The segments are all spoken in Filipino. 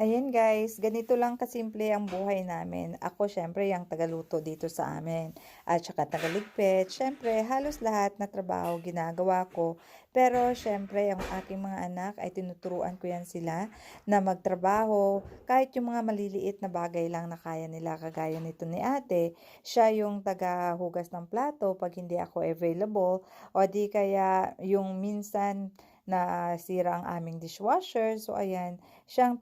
Ayan guys, ganito lang kasimple ang buhay namin. Ako syempre yung tagaluto dito sa amin at saka tagaligpit. Syempre halos lahat na trabaho ginagawa ko. Pero syempre ang aking mga anak ay tinuturuan ko yan sila na magtrabaho. Kahit yung mga maliliit na bagay lang na kaya nila kagaya nito ni ate. Siya yung tagahugas ng plato pag hindi ako available o di kaya yung minsan na sira ang aming dishwasher. So ayan, siyang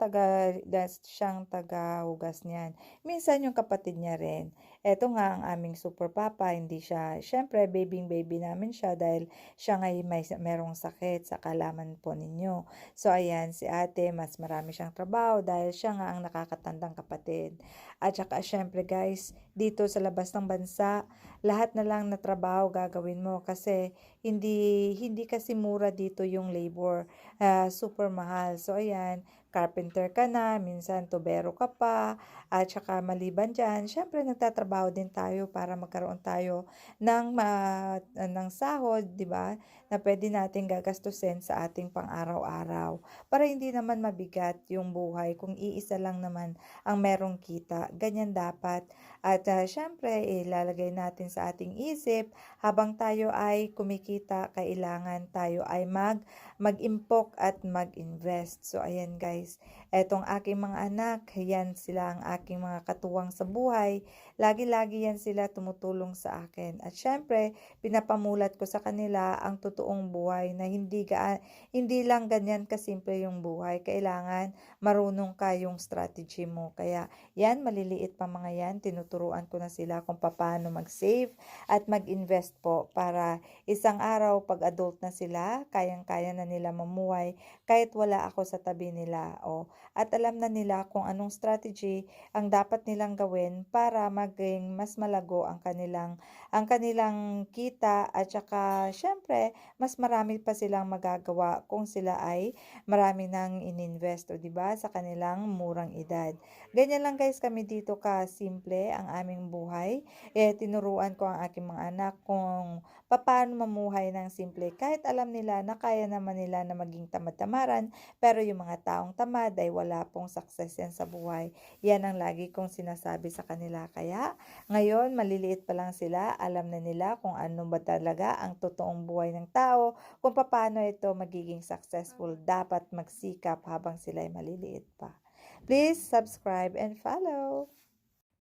tagahugas niyan. Minsan yung kapatid niya rin. Eto nga ang aming super papa, hindi siya, syempre baby namin siya dahil siya ngay merong sakit sa kalaman po ninyo. So ayan, si ate mas marami siyang trabaho dahil siya nga ang nakakatandang kapatid. At saka syempre guys, dito sa labas ng bansa, lahat na lang na trabaho gagawin mo kasi hindi kasi mura dito yung labor, super mahal. So ayan, carpenter ka na, minsan tubero ka pa, at saka maliban diyan, syempre nagtatrabaho din tayo para magkaroon tayo ng sahod, 'di ba? Na pwede nating gagastusin sa ating pang-araw-araw para hindi naman mabigat yung buhay kung iisa lang naman ang merong kita. Ganyan dapat. At syempre, ilalagay natin sa ating isip habang tayo ay kumikita, kailangan tayo ay mag-impok at mag-invest. So, ayan guys, etong aking mga anak, yan sila ang aking mga katuwang sa buhay. Lagi-lagi yan sila tumutulong sa akin. At syempre, pinapamulat ko sa kanila ang totoong buhay na hindi lang ganyan kasimple yung buhay. Kailangan marunong ka yung strategy mo. Kaya yan, maliliit pa mga yan, tinuturuan ko na sila kung paano mag-save at mag-invest po para isang araw pag adult na sila, kayang-kaya na nila mamuhay kahit wala ako sa tabi nila. O, at alam na nila kung anong strategy ang dapat nilang gawin para maging mas malago ang kanilang kita at saka syempre mas marami pa silang magagawa kung sila ay marami nang ininvest o 'di ba sa kanilang murang edad. Ganyan lang guys kami dito ka simple ang aming buhay. Tinuruan ko ang aking mga anak kung paano mamuhay ng simple kahit alam nila na kaya naman nila na maging tamad-tamaran pero yung mga taong tamad ay wala pong success yan sa buhay. Yan ang lagi kong sinasabi sa kanila. Kaya ngayon maliliit pa lang sila, alam na nila kung ano ba talaga ang totoong buhay ng tao, kung paano ito magiging successful. Dapat magsikap habang sila ay maliliit pa. Please subscribe and follow.